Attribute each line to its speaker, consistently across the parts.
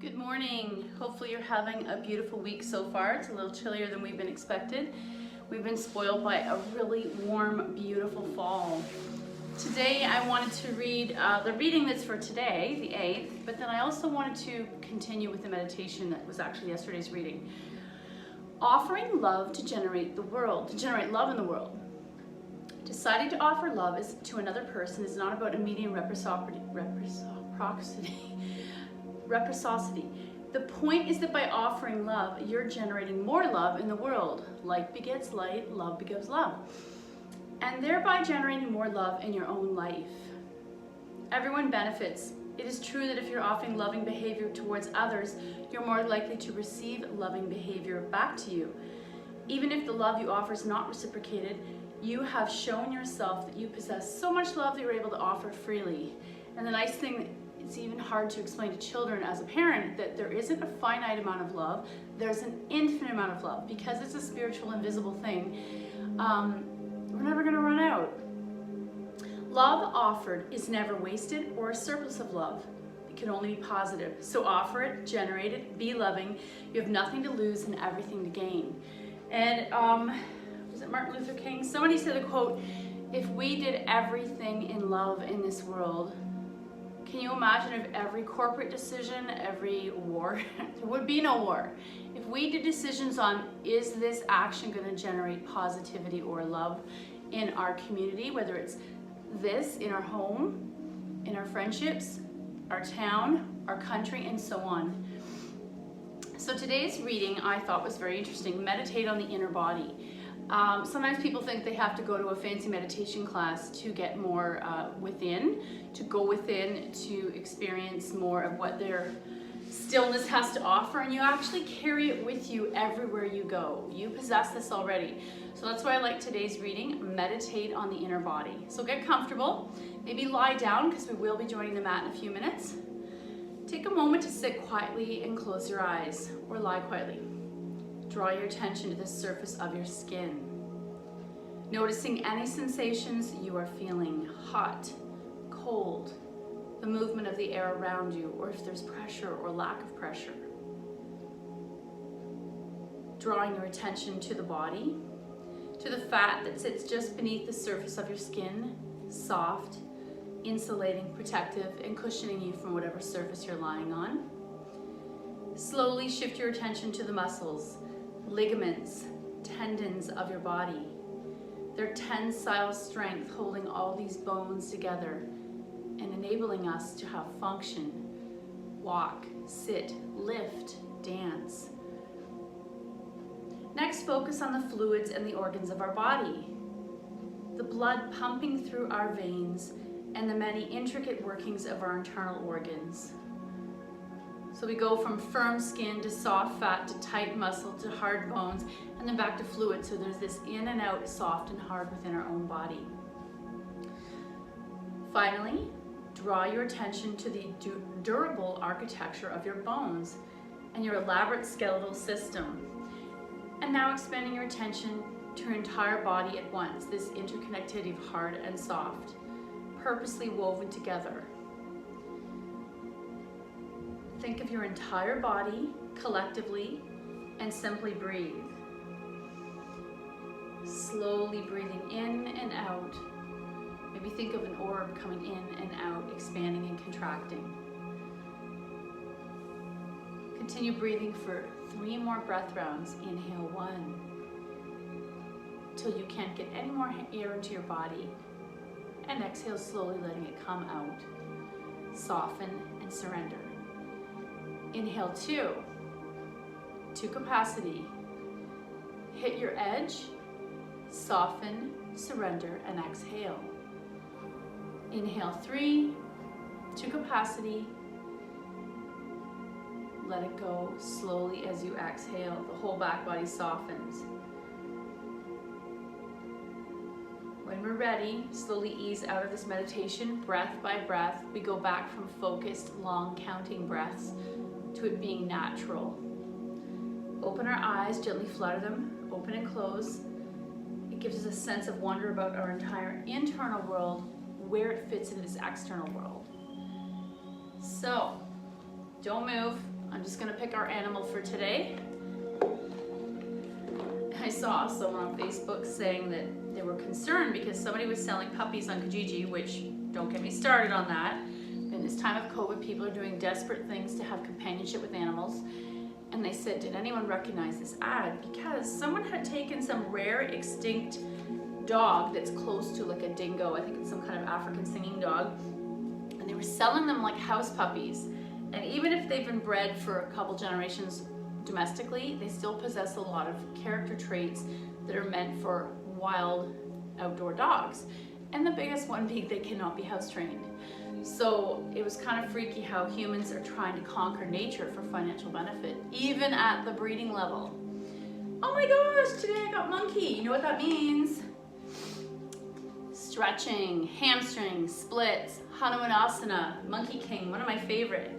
Speaker 1: Good morning. Hopefully you're having a beautiful week so far. It's a little chillier than we've been expected. We've been spoiled by a really warm, beautiful fall. Today I wanted to read the reading that's for today, the 8th, but then I also wanted to continue with the meditation that was actually yesterday's reading. Offering love to generate love in the world. Deciding to offer love to another person is not about immediate reciprocity. The point is that by offering love, you're generating more love in the world. Like begets like, love begets love. And thereby generating more love in your own life. Everyone benefits. It is true that if you're offering loving behavior towards others, you're more likely to receive loving behavior back to you. Even if the love you offer is not reciprocated, you have shown yourself that you possess so much love that you're able to offer freely. And the nice thing, it's even hard to explain to children as a parent that there isn't a finite amount of love, there's an infinite amount of love. Because it's a spiritual, invisible thing, we're never gonna run out. Love offered is never wasted or a surplus of love. It can only be positive. So offer it, generate it, be loving. You have nothing to lose and everything to gain. And was it Martin Luther King? Somebody said the quote, if we did everything in love in this world, can you imagine if every corporate decision, every war, there would be no war. If we did decisions on, is this action going to generate positivity or love in our community, whether it's this, in our home, in our friendships, our town, our country, and so on. So today's reading I thought was very interesting. Meditate on the inner body. Sometimes people think they have to go to a fancy meditation class to get more to go within, to experience more of what their stillness has to offer, and you actually carry it with you everywhere you go. You possess this already. So that's why I like today's reading, meditate on the inner body. So get comfortable, maybe lie down because we will be joining the mat in a few minutes. Take a moment to sit quietly and close your eyes, or lie quietly. Draw your attention to the surface of your skin. Noticing any sensations you are feeling, hot, cold, the movement of the air around you, or if there's pressure or lack of pressure. Drawing your attention to the body, to the fat that sits just beneath the surface of your skin, soft, insulating, protective, and cushioning you from whatever surface you're lying on. Slowly shift your attention to the muscles, ligaments, tendons of your body. Their tensile strength holding all these bones together and enabling us to have function, walk, sit, lift, dance. Next, focus on the fluids and the organs of our body. The blood pumping through our veins and the many intricate workings of our internal organs. So we go from firm skin to soft fat to tight muscle to hard bones and then back to fluid. So there's this in and out, soft and hard within our own body. Finally, draw your attention to the durable architecture of your bones and your elaborate skeletal system. And now expanding your attention to your entire body at once, this interconnectivity of hard and soft, purposely woven together. Think of your entire body collectively and simply breathe. Slowly breathing in and out. Maybe think of an orb coming in and out, expanding and contracting. Continue breathing for 3 more breath rounds. Inhale 1, till you can't get any more air into your body. And exhale slowly, letting it come out. Soften and surrender. Inhale 2, to capacity. Hit your edge, soften, surrender, and exhale. Inhale 3, to capacity. Let it go slowly as you exhale. The whole back body softens. When we're ready, slowly ease out of this meditation, breath by breath. We go back from focused, long counting breaths to it being natural. Open our eyes, gently flutter them, open and close. It gives us a sense of wonder about our entire internal world, where it fits into this external world. So, don't move. I'm just gonna pick our animal for today. I saw someone on Facebook saying that they were concerned because somebody was selling puppies on Kijiji, which, don't get me started on that. In this time of COVID, people are doing desperate things to have companionship with animals. And they said, did anyone recognize this ad? Because someone had taken some rare extinct dog that's close to like a dingo, I think it's some kind of African singing dog, and they were selling them like house puppies. And even if they've been bred for a couple generations domestically, they still possess a lot of character traits that are meant for wild outdoor dogs. And the biggest one being they cannot be house trained. So it was kind of freaky how humans are trying to conquer nature for financial benefit, even at the breeding level. Oh my gosh, today I got monkey. You know what that means? Stretching, hamstring, splits, Hanumanasana, monkey king, one of my favorite.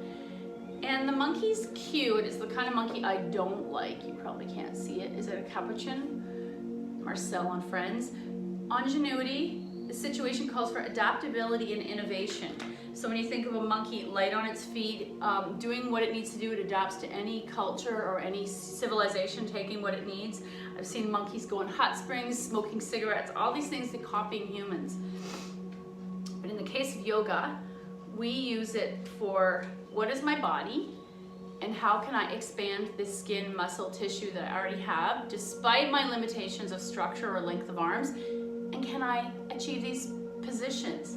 Speaker 1: And the monkey's cute. It's the kind of monkey I don't like. You probably can't see it. Is it a capuchin? Marcel on Friends. Ingenuity. The situation calls for adaptability and innovation. So when you think of a monkey light on its feet, doing what it needs to do, it adapts to any culture or any civilization taking what it needs. I've seen monkeys go in hot springs, smoking cigarettes, all these things, they're copying humans. But in the case of yoga, we use it for what is my body and how can I expand this skin, muscle, tissue that I already have, despite my limitations of structure or length of arms, and can I achieve these positions?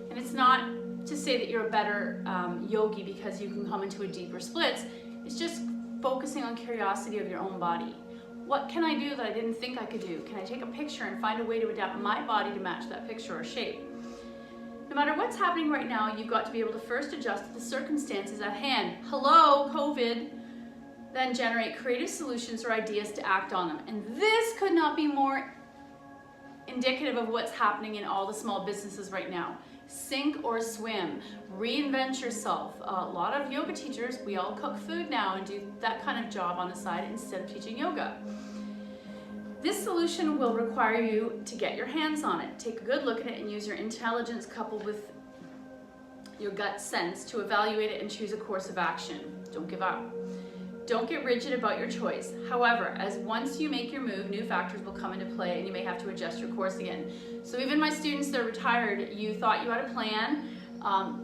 Speaker 1: And it's not to say that you're a better yogi because you can come into a deeper splits. It's just focusing on curiosity of your own body. What can I do that I didn't think I could do? Can I take a picture and find a way to adapt my body to match that picture or shape? No matter what's happening right now, you've got to be able to first adjust to the circumstances at hand. Hello, COVID. Then generate creative solutions or ideas to act on them. And this could not be more indicative of what's happening in all the small businesses right now. Sink or swim, reinvent yourself. A lot of yoga teachers, we all cook food now and do that kind of job on the side instead of teaching yoga. This solution will require you to get your hands on it. Take a good look at it and use your intelligence coupled with your gut sense to evaluate it and choose a course of action. Don't give up. Don't get rigid about your choice. However, as once you make your move, new factors will come into play and you may have to adjust your course again. So even my students that are retired, you thought you had a plan.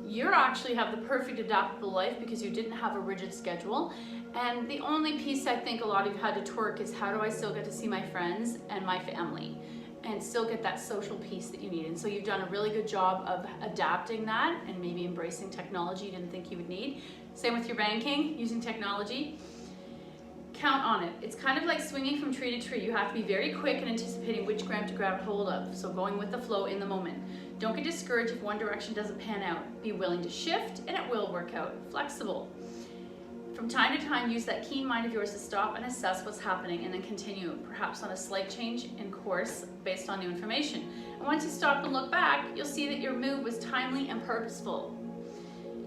Speaker 1: You actually have the perfect adaptable life because you didn't have a rigid schedule. And the only piece I think a lot of you had to twerk is how do I still get to see my friends and my family and still get that social piece that you need. And so you've done a really good job of adapting that and maybe embracing technology you didn't think you would need. Same with your banking, using technology. Count on it. It's kind of like swinging from tree to tree. You have to be very quick in anticipating which gram to grab hold of. So going with the flow in the moment. Don't get discouraged if one direction doesn't pan out. Be willing to shift and it will work out. Flexible. From time to time, use that keen mind of yours to stop and assess what's happening and then continue, perhaps on a slight change in course based on new information. And once you stop and look back, you'll see that your move was timely and purposeful.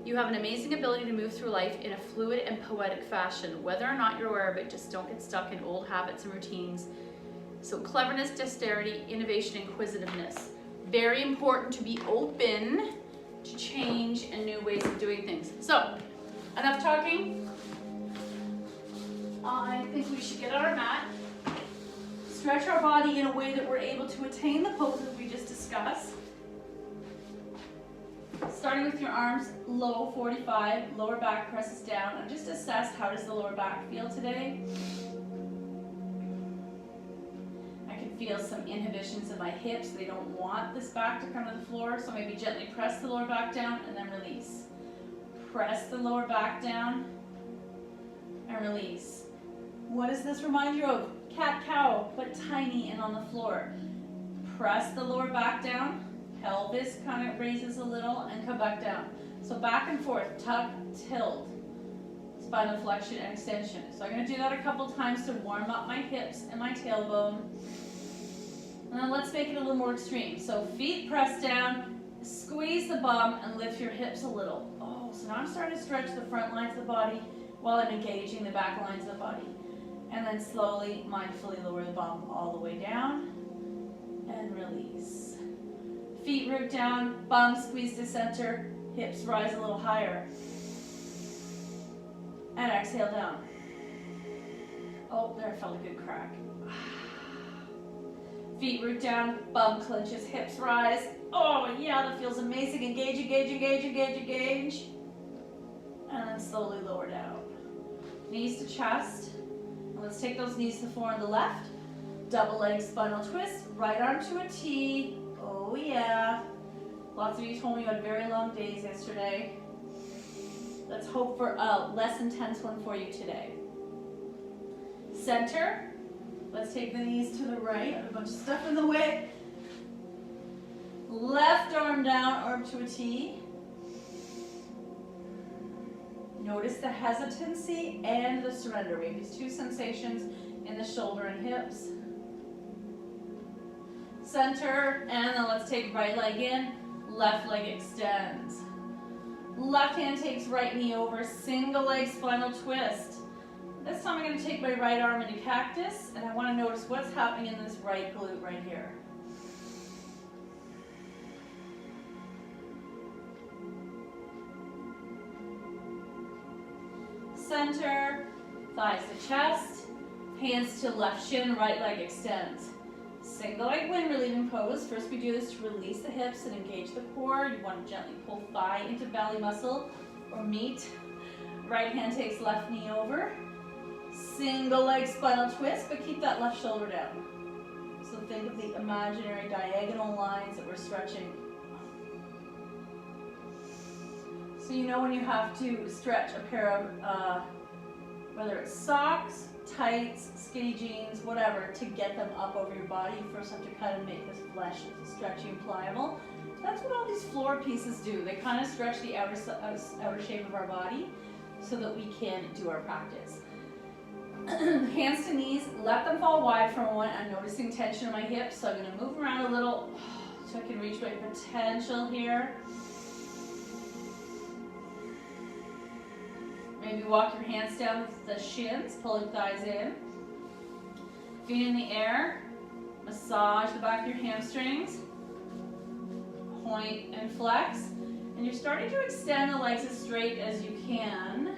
Speaker 1: You have an amazing ability to move through life in a fluid and poetic fashion. Whether or not you're aware of it, just don't get stuck in old habits and routines. So cleverness, dexterity, innovation, inquisitiveness. Very important to be open to change and new ways of doing things. So, enough talking. I think we should get on our mat, stretch our body in a way that we're able to attain the poses we just discussed. Starting with your arms low, 45, lower back presses down, and just assess how does the lower back feel today. I can feel some inhibitions in my hips. They don't want this back to come to the floor, so maybe gently press the lower back down and then release. Press the lower back down and release. What does this remind you of? Cat-cow, but tiny and on the floor. Press the lower back down. Pelvis kind of raises a little and come back down. So back and forth, tuck, tilt, spinal flexion and extension. So I'm going to do that a couple times to warm up my hips and my tailbone. And then let's make it a little more extreme. So feet press down, squeeze the bum and lift your hips a little. Oh, so now I'm starting to stretch the front lines of the body while I'm engaging the back lines of the body. And then slowly, mindfully lower the bum all the way down and release. Feet root down, bum squeeze to center, hips rise a little higher. And exhale down. Oh, there, I felt a good crack. Feet root down, bum clenches, hips rise. Oh yeah, that feels amazing. Engage, engage, engage, engage, engage. And then slowly lower down. Knees to chest. And let's take those knees to the floor on the left. Double leg spinal twist, right arm to a T. Oh yeah. Lots of you told me you had very long days yesterday. Let's hope for a less intense one for you today. Center. Let's take the knees to the right. I have a bunch of stuff in the way. Left arm down, arm to a T. Notice the hesitancy and the surrender. We have these two sensations in the shoulder and hips. Center, and then let's take right leg in, left leg extends. Left hand takes right knee over, single leg spinal twist. This time I'm going to take my right arm into cactus, and I want to notice what's happening in this right glute right here. Center, thighs to chest, hands to left shin, right leg extends. Single leg wind relieving pose. First we do this to release the hips and engage the core. You want to gently pull thigh into belly muscle or meat. Right hand takes left knee over. Single leg spinal twist, but keep that left shoulder down. So think of the imaginary diagonal lines that we're stretching. So you know when you have to stretch a pair of, whether it's socks, tights, skinny jeans, whatever, to get them up over your body, you first have to kind of make this flesh stretchy and pliable. That's what all these floor pieces do. They kind of stretch the outer shape of our body so that we can do our practice. Hands to knees, let them fall wide for a moment. I'm noticing tension in my hips, so I'm going to move around a little so I can reach my potential here. Maybe walk your hands down the shins, pulling thighs in. Feet in the air. Massage the back of your hamstrings. Point and flex. And you're starting to extend the legs as straight as you can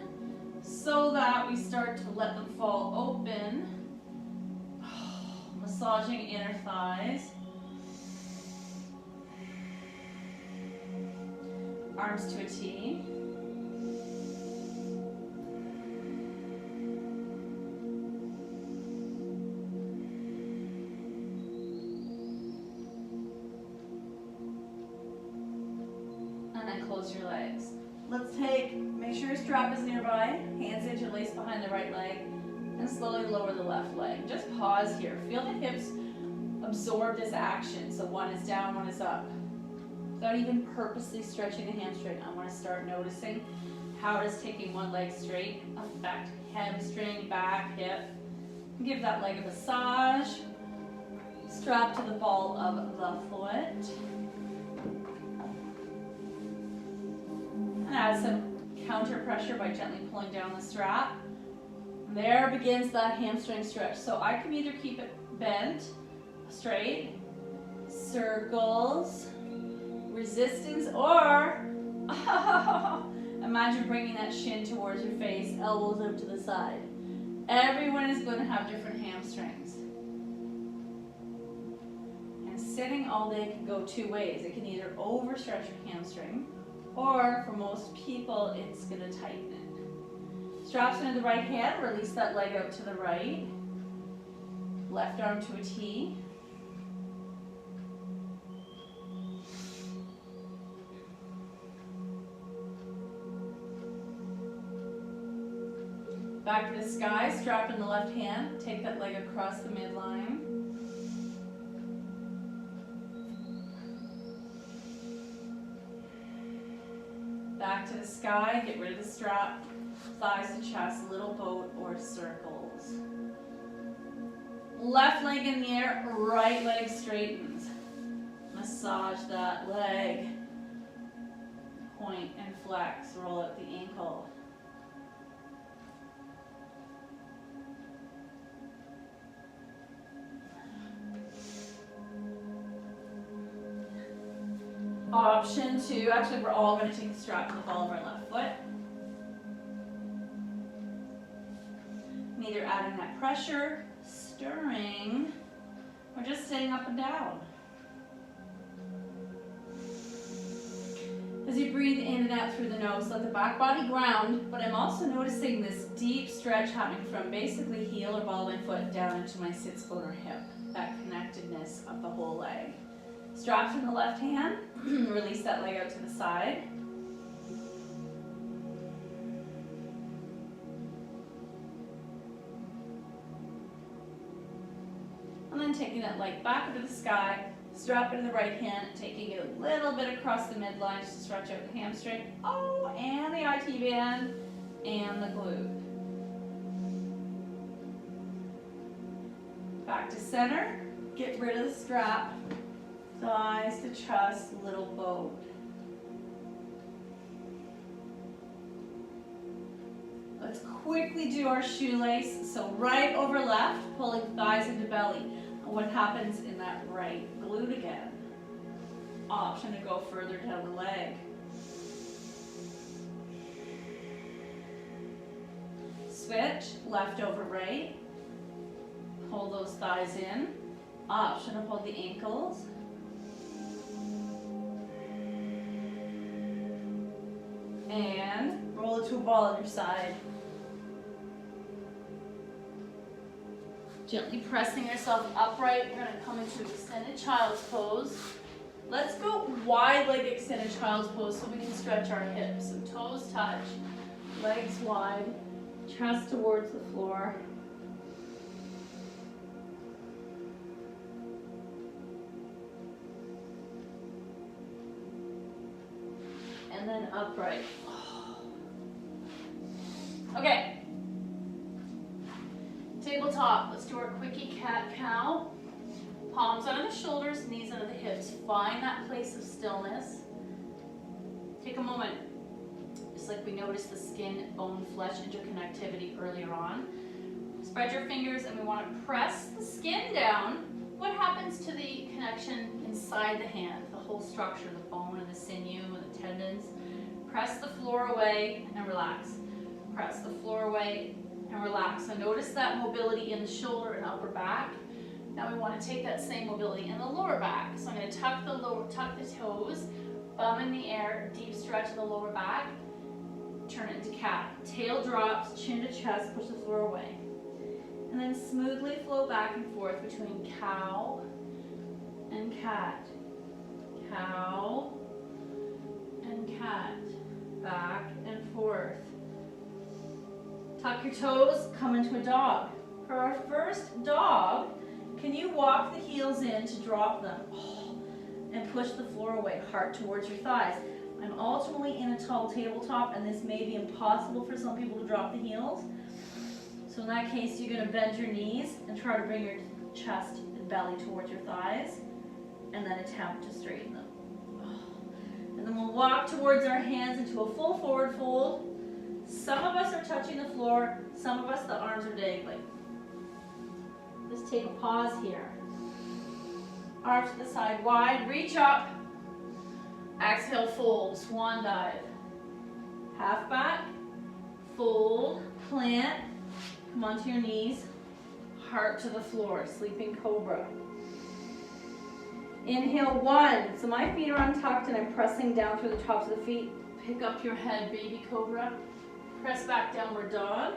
Speaker 1: so that we start to let them fall open. Massaging inner thighs. Arms to a T. Close your legs. Let's make sure your strap is nearby, hands interlaced behind the right leg, and slowly lower the left leg. Just pause here. Feel the hips absorb this action. So one is down, one is up. Without even purposely stretching the hamstring, I want to start noticing how does taking one leg straight affect hamstring, back, hip. Give that leg a massage. Strap to the ball of the foot. And add some counter pressure by gently pulling down the strap. There begins that hamstring stretch. So I can either keep it bent, straight, circles, resistance, or imagine bringing that shin towards your face, elbows out to the side. Everyone is going to have different hamstrings. And sitting all day can go two ways. It can either overstretch your hamstring, or for most people, it's going to tighten it. Straps into the right hand, release that leg out to the right. Left arm to a T. Back to the sky, strap in the left hand, take that leg across the midline. Back to the sky, get rid of the strap, thighs to chest, little boat or circles. Left leg in the air, right leg straightens. Massage that leg. Point and flex, roll out the ankle. Option two, actually we're all going to take the strap to the ball of our left foot.
Speaker 2: Neither adding that pressure, stirring, or just staying up and down. As you breathe in and out through the nose, let the back body ground, but I'm also noticing this deep stretch happening from basically heel or ball of my foot down into my sits bone or hip, that connectedness of the whole leg. Straps in the left hand, release that leg out to the side. And then taking that leg back into the sky, strap into the right hand, taking it a little bit across the midline just to stretch out the hamstring. Oh, and the IT band and the glute. Back to center, get rid of the strap, thighs to chest, little boat. Let's quickly do our shoelace. So right over left, pulling thighs into belly. What happens in that right glute again? Option to go further down the leg. Switch, left over right. Pull those thighs in. Option to hold the ankles. And roll it to a ball on your side. Gently pressing yourself upright. We're going to come into extended child's pose. Let's go wide leg extended child's pose so we can stretch our hips. So toes touch, legs wide, chest towards the floor. And then upright. Okay. Tabletop, let's do our quickie cat-cow. Palms under the shoulders, knees under the hips. Find that place of stillness. Take a moment, just like we noticed the skin, bone, flesh interconnectivity earlier on. Spread your fingers and we want to press the skin down. What happens to the connection inside the hand? The whole structure, the bone and the sinew and the tendons. Press the floor away and relax. Press the floor away and relax. So notice that mobility in the shoulder and upper back. Now we want to take that same mobility in the lower back. So I'm going to tuck the toes, bum in the air, deep stretch of the lower back. Turn it into cat. Tail drops, chin to chest, push the floor away. And then smoothly flow back and forth between cow and cat. Cow and cat. Back and forth. Tuck your toes, come into a dog. For our first dog, can you walk the heels in to drop them? And push the floor away, heart towards your thighs. I'm ultimately in a tall tabletop, and this may be impossible for some people to drop the heels. So in that case, you're going to bend your knees and try to bring your chest and belly towards your thighs, and then attempt to straighten them. And then we'll walk towards our hands into a full forward fold. Some of us are touching the floor, some of us the arms are dangling. Just take a pause here. Arms to the side wide, reach up. Exhale, fold, swan dive. Half back, fold, plant, come onto your knees, heart to the floor, sleeping cobra. Inhale, one. So my feet are untucked and I'm pressing down through the tops of the feet. Pick up your head, baby cobra. Press back, downward dog.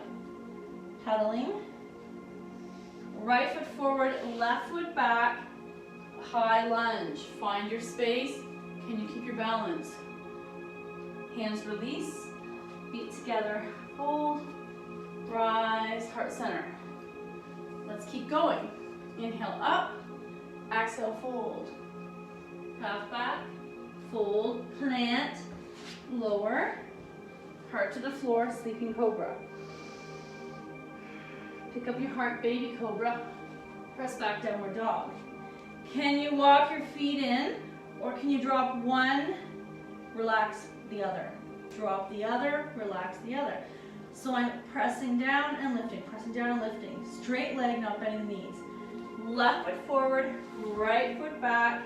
Speaker 2: Pedaling. Right foot forward, left foot back. High lunge. Find your space. Can you keep your balance? Hands release. Feet together. Hold. Rise. Heart center. Let's keep going. Inhale up. Exhale, fold. Half back. Fold. Plant. Lower. Heart to the floor, sleeping cobra. Pick up your heart, baby cobra. Press back, downward dog. Can you walk your feet in, or can you drop one, relax the other? Drop the other, relax the other. So I'm pressing down and lifting, pressing down and lifting. Straight leg, not bending the knees. Left foot forward, right foot back,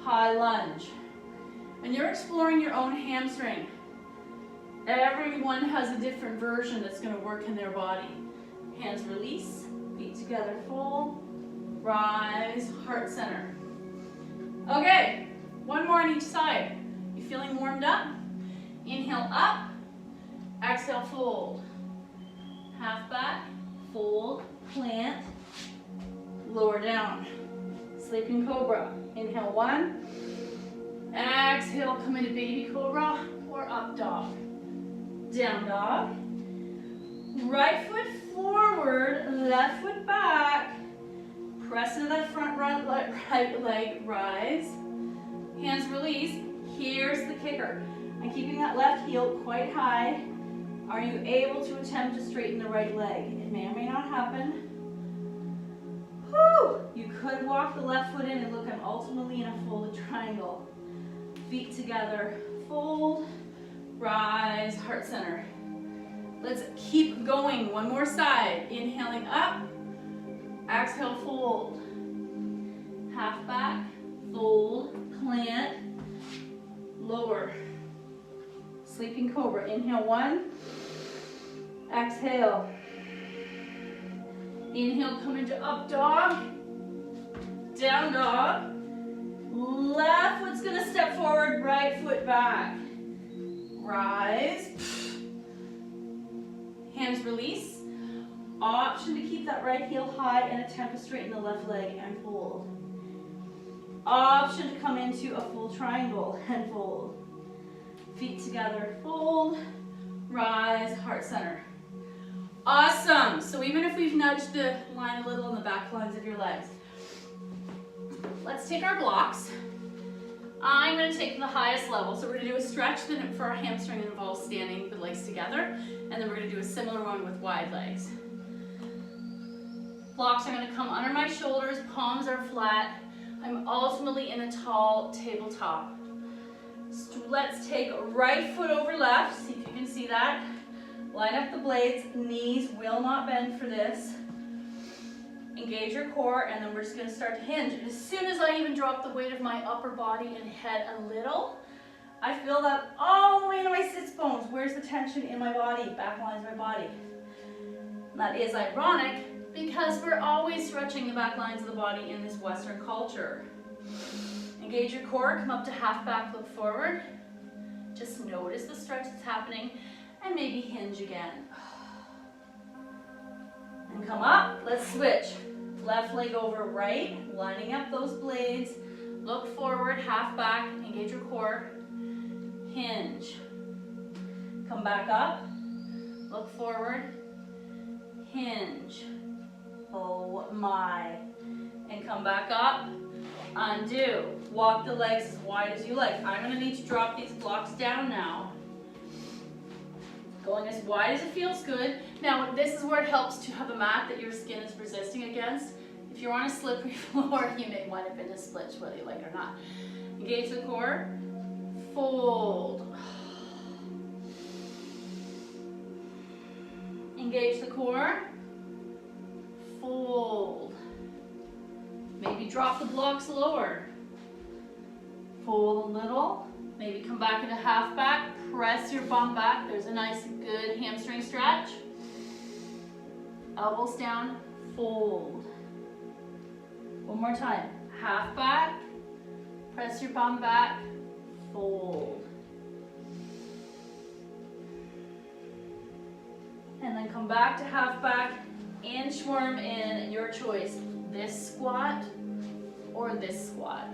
Speaker 2: high lunge. And you're exploring your own hamstring. Everyone has a different version that's going to work in their body. Hands release, feet together, fold, rise, heart center. Okay, one more on each side. You feeling warmed up? Inhale up, exhale, fold. Half back, fold, plant, lower down. Sleeping cobra. Inhale, one. Exhale, come into baby cobra or up dog. Down dog. Right foot forward, left foot back. Press into that front right leg, rise. Hands release. Here's the kicker. I'm keeping that left heel quite high. Are you able to attempt to straighten the right leg? It may or may not happen. Whew. You could walk the left foot in and look, I'm ultimately in a folded triangle. Feet together, fold, rise, heart center. Let's keep going. One more side. Inhaling up, exhale, fold. Half back, fold, plant, lower. Sleeping cobra. Inhale, one. Exhale. Inhale, come into up dog. Down dog. Left foot's gonna step forward, right foot back. Rise. Hands release. Option to keep that right heel high and attempt to straighten the left leg and fold. Option to come into a full triangle and fold. Feet together, fold, rise, heart center. Awesome. So even if we've nudged the line a little in the back lines of your legs, let's take our blocks. I'm going to take the highest level. So we're going to do a stretch that for our hamstring that involves standing the legs together, and then we're going to do a similar one with wide legs. Blocks are going to come under my shoulders, palms are flat. I'm ultimately in a tall tabletop. So let's take right foot over left, see if you can see that. Line up the blades, knees will not bend for this. Engage your core, and then we're just going to start to hinge. And as soon as I even drop the weight of my upper body and head a little, I feel that all the way into my sits bones. Where's the tension in my body? Back lines of my body. And that is ironic because we're always stretching the back lines of the body in this Western culture. Engage your core, come up to half back, look forward. Just notice the stretch that's happening and maybe hinge again. And come up, let's switch. Left leg over right, lining up those blades. Look forward, half back, engage your core. Hinge. Come back up, look forward, hinge. Oh my. And come back up, undo. Walk the legs as wide as you like. I'm gonna need to drop these blocks down now. Going as wide as it feels good. Now, this is where it helps to have a mat that your skin is resisting against. If you're on a slippery floor, you may wind up in a split, whether you like it or not. Engage the core, fold. Engage the core, fold. Maybe drop the blocks lower. Fold a little. Maybe come back into half back, press your bum back. There's a nice, good hamstring stretch. Elbows down, fold. One more time. Half back, press your bum back, fold. And then come back to half back, inchworm in, your choice. This squat or this squat.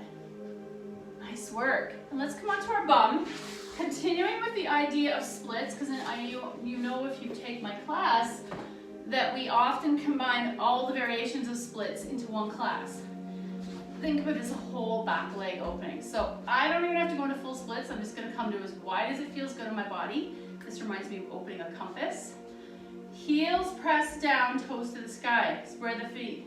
Speaker 2: Nice work. And let's come onto our bum. Continuing with the idea of splits, because you know if you take my class that we often combine all the variations of splits into one class. Think of it as a whole back leg opening. So I don't even have to go into full splits. I'm just going to come to as wide as it feels good on my body. This reminds me of opening a compass. Heels pressed down, toes to the sky. Spread the feet.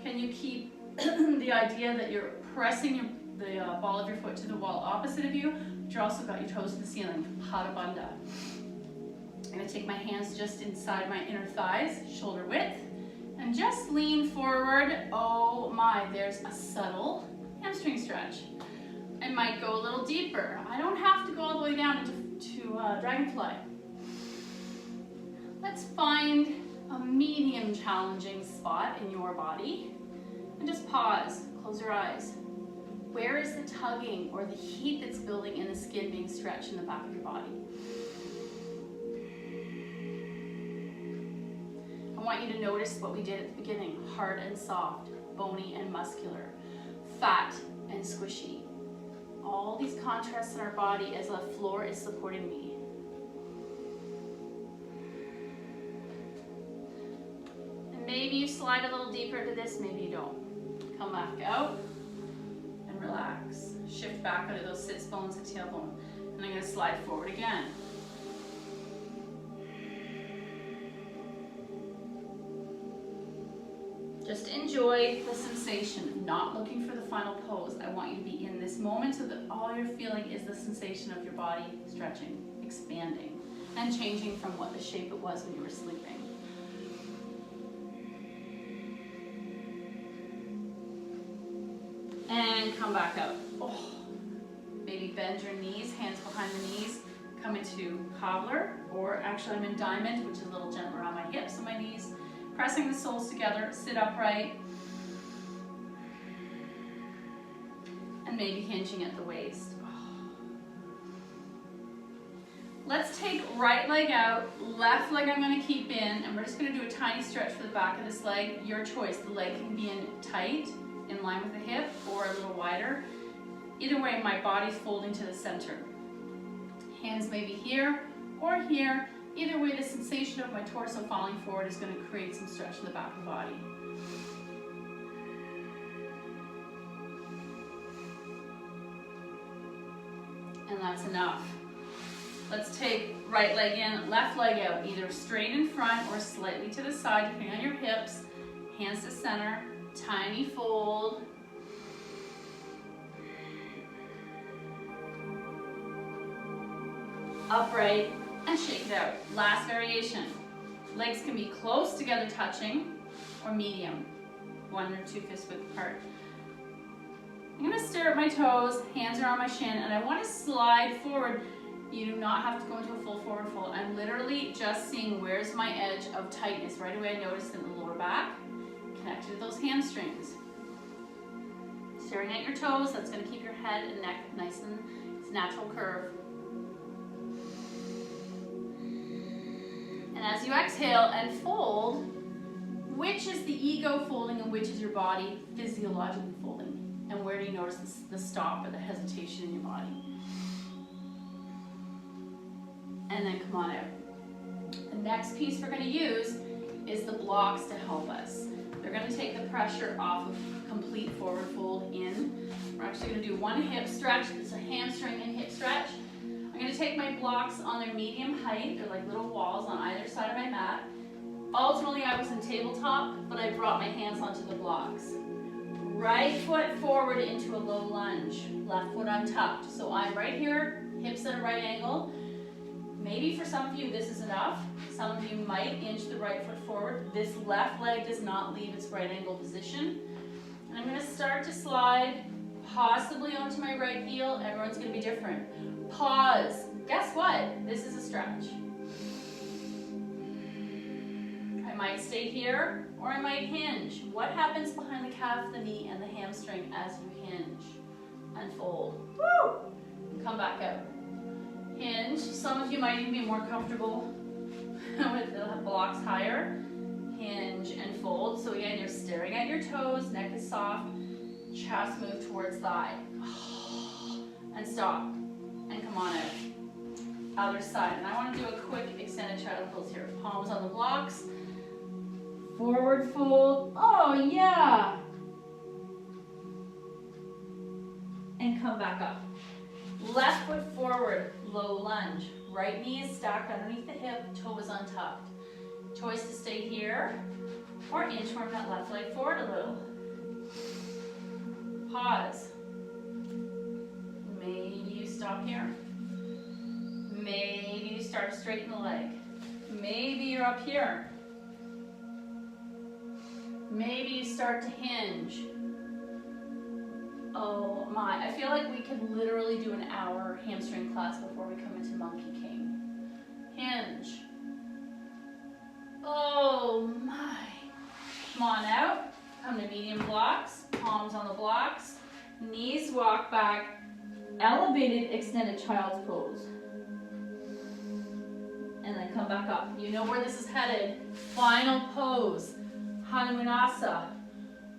Speaker 2: Can you keep the idea that you're pressing the ball of your foot to the wall opposite of you, but you're also got your toes to the ceiling, Pada Bandha. I'm going to take my hands just inside my inner thighs, shoulder width, and just lean forward. Oh my, there's a subtle hamstring stretch. I might go a little deeper. I don't have to go all the way down into dragonfly. Let's find a medium challenging spot in your body. And just pause, close your eyes. Where is the tugging or the heat that's building in the skin being stretched in the back of your body? I want you to notice what we did at the beginning. Hard and soft, bony and muscular, fat and squishy. All these contrasts in our body as the floor is supporting me. And maybe you slide a little deeper into this, maybe you don't. Come back out and relax. Shift back under those sits bones and tailbone. And I'm going to slide forward again. Just enjoy the sensation, not looking for the final pose. I want you to be in this moment so that all you're feeling is the sensation of your body stretching, expanding, and changing from what the shape it was when you were sleeping. And come back up. Oh. Maybe bend your knees, hands behind the knees. Come into cobbler, or actually I'm in diamond, which is a little gentle around my hips and my knees. Pressing the soles together, sit upright. And maybe hinging at the waist. Let's take right leg out, left leg I'm going to keep in, and we're just going to do a tiny stretch for the back of this leg. Your choice. The leg can be in tight, in line with the hip, or a little wider. Either way, my body's folding to the center. Hands maybe here or here. Either way, the sensation of my torso falling forward is going to create some stretch in the back of the body. And that's enough. Let's take right leg in, left leg out, either straight in front or slightly to the side, depending on your hips. Hands to center, tiny fold. Upright and shake it out. Last variation. Legs can be close together touching or medium, 1 or 2 fist width apart. I'm going to stare at my toes, hands are on my shin, and I want to slide forward. You do not have to go into a full forward fold. I'm literally just seeing where's my edge of tightness. Right away I notice in the lower back, connected to those hamstrings. Staring at your toes, that's going to keep your head and neck nice and it's natural curve. And as you exhale and fold, which is the ego folding and which is your body physiologically folding? And where do you notice the stop or the hesitation in your body? And then come on out. The next piece we're going to use is the blocks to help us. They're going to take the pressure off of complete forward fold in. We're actually going to do one hip stretch. It's a hamstring and hip stretch. I'm going to take my blocks on their medium height. They're like little walls on either side of my mat. Ultimately, I was in tabletop, but I brought my hands onto the blocks. Right foot forward into a low lunge. Left foot untucked. So I'm right here, hips at a right angle. Maybe for some of you this is enough. Some of you might inch the right foot forward. This left leg does not leave its right angle position. And I'm going to start to slide possibly onto my right heel. Everyone's going to be different. Pause. Guess what? This is a stretch. I might stay here or I might hinge. What happens behind the calf, the knee, and the hamstring as you hinge? Unfold. Woo! Come back out. Hinge. Some of you might even be more comfortable with the blocks higher. Hinge and fold. So again, you're staring at your toes, neck is soft, chest move towards thigh. And stop. And come on out. Other side. And I want to do a quick extended child pose here. Palms on the blocks. Forward fold. Oh yeah. And come back up. Left foot forward, low lunge. Right knee is stacked underneath the hip, toe is untucked. Choice to stay here or inchworm that left leg forward a little. Pause. Maybe you stop here. Maybe you start to straighten the leg. Maybe you're up here. Maybe you start to hinge. Oh my, I feel like we could literally do an hour hamstring class before we come into Monkey King. Hinge. Oh Come on out. Come to medium blocks. Palms on the blocks. Knees walk back. Elevated extended child's pose. And then come back up. You know where this is headed. Final pose. Hanumanasa.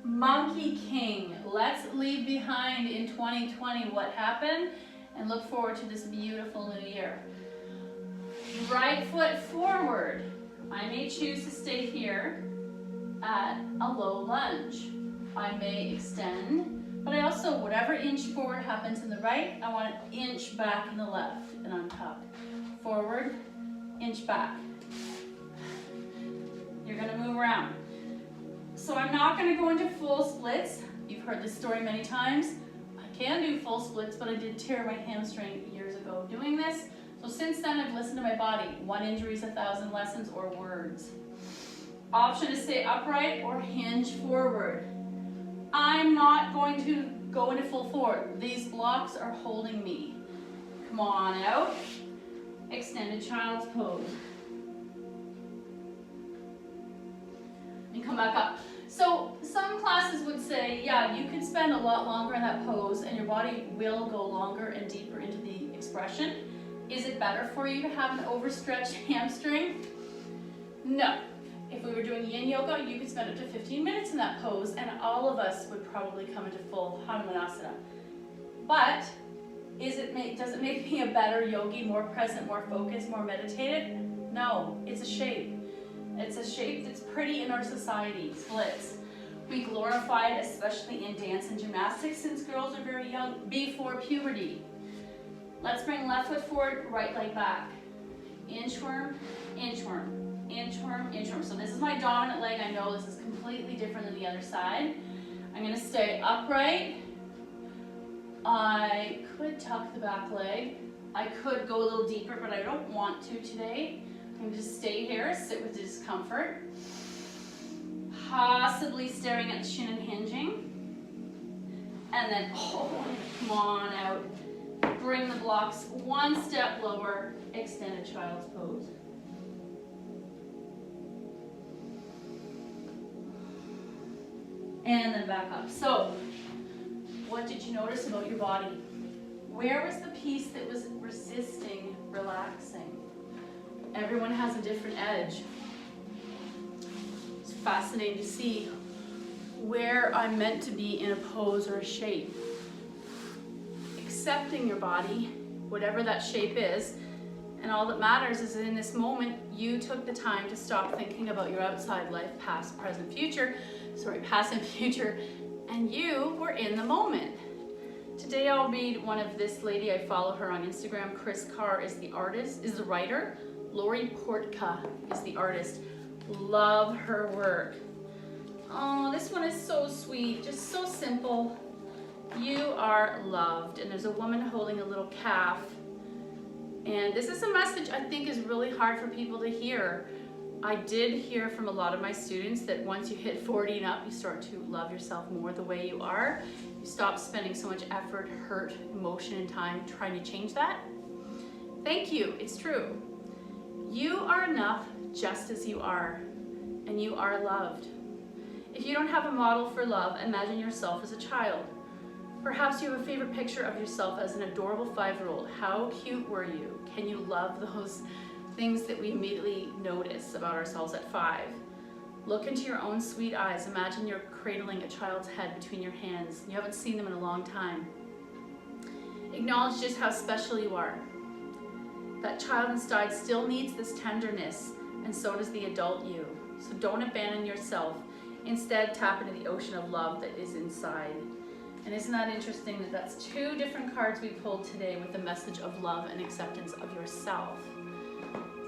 Speaker 2: Monkey King. Let's leave behind in 2020 what happened and look forward to this beautiful new year. Right foot forward. I may choose to stay here at a low lunge. I may extend, but I also, whatever inch forward happens in the right, I want an inch back in the left and untuck. Forward, inch back. You're gonna move around. So I'm not gonna go into full splits. You've heard this story many times. I can do full splits, but I did tear my hamstring years ago doing this. So since then, I've listened to my body. 1 injury is 1,000 lessons, or words. Option to stay upright or hinge forward. I'm not going to go into full forward. These blocks are holding me. Come on out. Extended child's pose. And come back up. So some classes would say, yeah, you could spend a lot longer in that pose and your body will go longer and deeper into the expression. Is it better for you to have an overstretched hamstring? No. If we were doing yin yoga, you could spend up to 15 minutes in that pose and all of us would probably come into full Hanumanasana. But does it make me a better yogi, more present, more focused, more meditative? No, it's a shape. It's a shape that's pretty in our society, splits. We glorify it, especially in dance and gymnastics, since girls are very young, before puberty. Let's bring left foot forward, right leg back. Inchworm, inchworm, inchworm, inchworm. So this is my dominant leg. I know this is completely different than the other side. I'm gonna stay upright. I could tuck the back leg. I could go a little deeper, but I don't want to today. I'm gonna just stay here, sit with discomfort. Possibly staring at the shin and hinging. And then, come on out. Bring the blocks one step lower, extended child's pose. And then back up. So, what did you notice about your body? Where was the piece that was resisting relaxing? Everyone has a different edge. It's fascinating to see where I'm meant to be in a pose or a shape. Accepting your body, whatever that shape is, and all that matters is that in this moment, you took the time to stop thinking about your outside life, past, present, future, and you were in the moment. Today I'll read one of this lady, I follow her on Instagram. Chris Carr is the writer. Lori Portka is the artist. Love her work. Oh, this one is so sweet, just so simple. You are loved. And there's a woman holding a little calf. And this is a message I think is really hard for people to hear. I did hear from a lot of my students that once you hit 40 and up, you start to love yourself more the way you are. You stop spending so much effort, hurt, emotion, and time trying to change that. Thank you, it's true. You are enough just as you are, and you are loved. If you don't have a model for love, imagine yourself as a child. Perhaps you have a favorite picture of yourself as an adorable 5-year-old. How cute were you? Can you love those things that we immediately notice about ourselves at 5? Look into your own sweet eyes. Imagine you're cradling a child's head between your hands. You haven't seen them in a long time. Acknowledge just how special you are. That child inside still needs this tenderness, and so does the adult you. So don't abandon yourself. Instead, tap into the ocean of love that is inside. And isn't that interesting that that's 2 different cards we pulled today with the message of love and acceptance of yourself.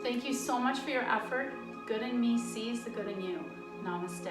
Speaker 2: Thank you so much for your effort. Good in me sees the good in you. Namaste.